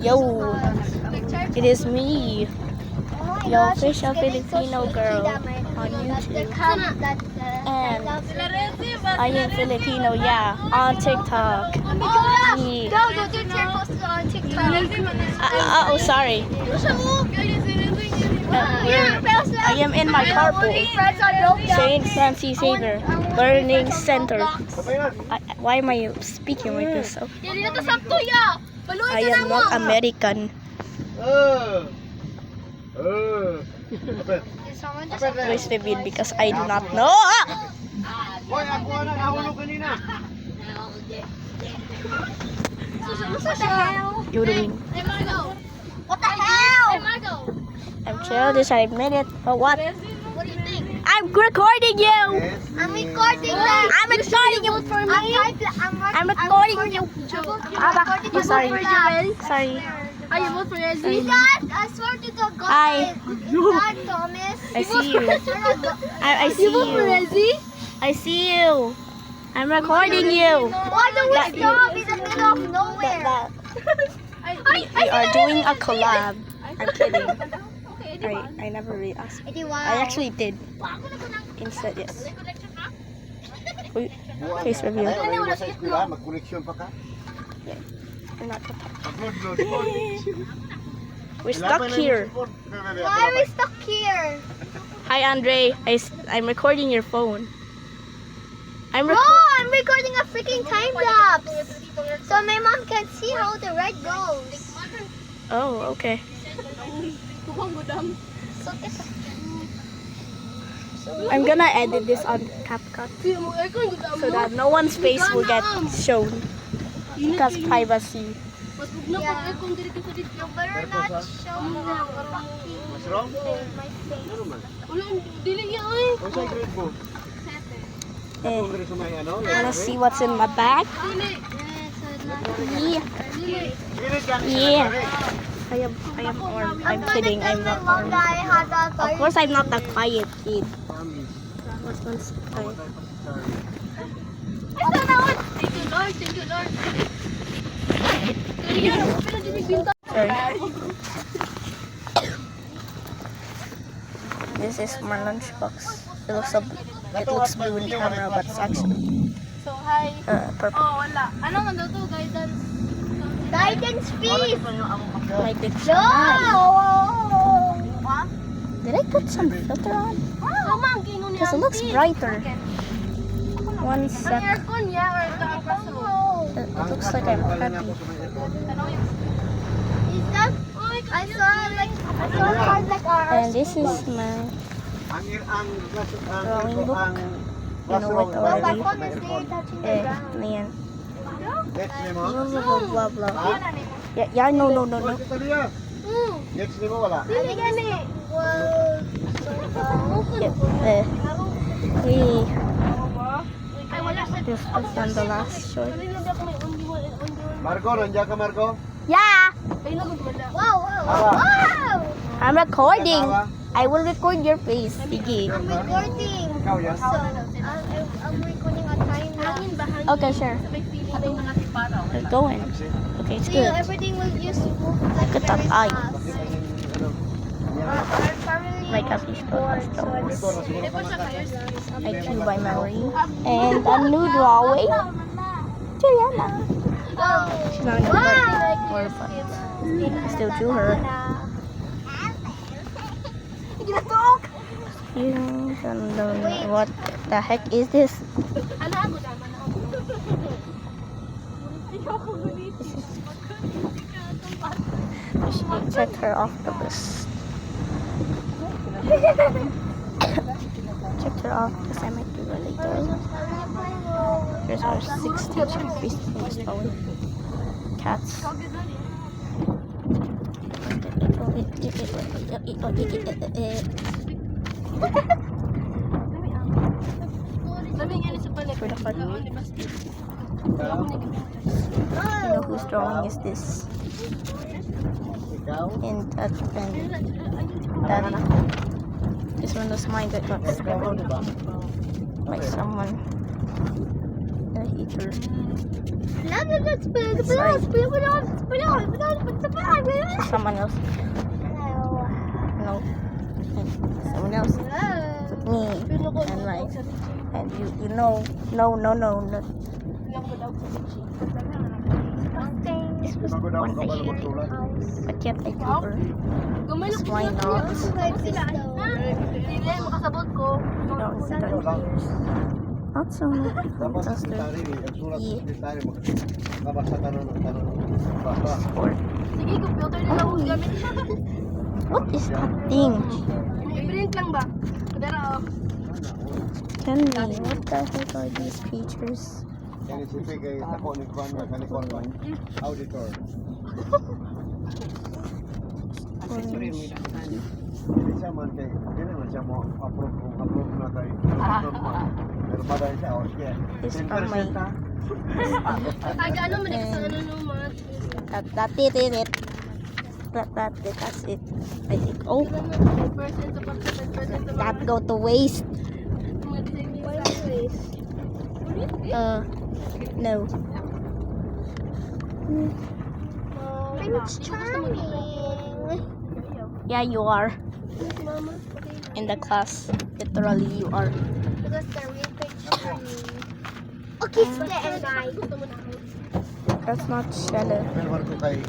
Yo, it is me, your official Filipino girl on YouTube. And I am Filipino, yeah, on TikTok. Oh, sorry. I am in my carpool, St. Francis Xavier Learning Center. Why am I speaking like this? So? I am not American. Where's the vid because I do not know. What the hell? You doing? What the hell? I'm chill, just I admit it. But what? What do you think? I'm recording you. I'm recording that. I'm recording you for me. I'm recording you. I'm sorry. Sorry. Are you vote for Rezzy? I swear to the God. Hi. God, Thomas. I see you. I see You vote for you. Rezzy? I see you. I'm recording you. Why don't we stop in the middle of nowhere? We are doing a collab. I'm kidding. I never really asked. I actually did. Instead, yes. Wait, face review. Mag-connection pa ka? I'm not We're stuck here. Why are we stuck here? Hi, Andre. I'm recording your phone. I'm Bro, I'm recording a freaking time lapse. So my mom can see how the red goes. Oh, okay. I'm gonna edit this on CapCut so that no one's face will get shown because privacy. Yeah. You better not show them What's wrong? my face. What's grade mo? Wanna see what's in my bag? Yeah. Yeah. I am armed. I'm kidding. I'm not armed. Of course, I'm not the quiet kid. What's one second? Thank you, Lord. Sorry. This is my lunchbox. It looks blue in camera, but it's actually So, hi. purple. Oh, wala. Ano nga daw to? Guidance. Guidance fees. My dictionary. No. Did I put some filter on? Oh, ma'am, kingon Because it looks brighter. One Ang sec. aircon niya or the classroom? It looks like I'm happy. Is that? I saw a card like ours. And this is my drawing book. You know it Oh, my already. phone is there touching the Eh, ground. man. Gets ni mo? Blah, blah, blah, blah. Yeah, no. Gets ni mo wala? Dili gani. Well, We Ay, wala sa this is on the last short. Marco, nandiyan ka Marco? Yeah, Ay, nagod wala. wow. I'm recording. I will record your face. Sige. I'm recording. Ikaw yan? So, I'm recording a time lapse. Okay, sure. We're going. Okay, it's See, good. everything will just move like Good very eye. fast. Our family Like a was fish born, so it's IQ by memory. And a new drawing. Juliana. Wow. She's not gonna Wow. work. I still drew her. You don't know what the heck is this? Ano ako naman ako? Check her off the list. Check her off because I might do her later. Here's our 6 teacher Christmas phone. Cats. Sabi nga sa palit. For the fun. Oo, di ba? You know whose drawing is this? Ikaw? And that this one was mine that got scribbled by someone. The heater. Let's So someone else. Hello. No. And someone else. Hello. Me. And like, and you know, no. This was Bago daw one ka day, pala magsulat. but yet I gave her. Gumalang Why not? Like this though. Hindi, makasabot ko. No, it's Ikaw lang. not so much. Dapat sa Just sekretary, ang sulat sa Yeah. sekretary, makabasa tanong. Basa. sport. Sige, computer na lang ang gamit. What is that thing? I-print lang ba? Kadara, oh. Tell me, what the heck are these creatures? Kaya si Pig ay ako ni Kwan na kanikon man. Auditor. Orange. Hindi siya man kay, hindi naman siya mo approve kung approve na kay. Pero pa dahil siya, oh sige. This are my 10% ha? Taga ano, manig sa ano no, mga. that's it. I think. Oh, 5% sa pagka 10% sa that go to waste. mga design Why always? No. Prince Charming. Yeah, you are in the class. Literally, you are. Because the real Prince Charming. Okay, stay and guys. That's not shallow. Pero ko kay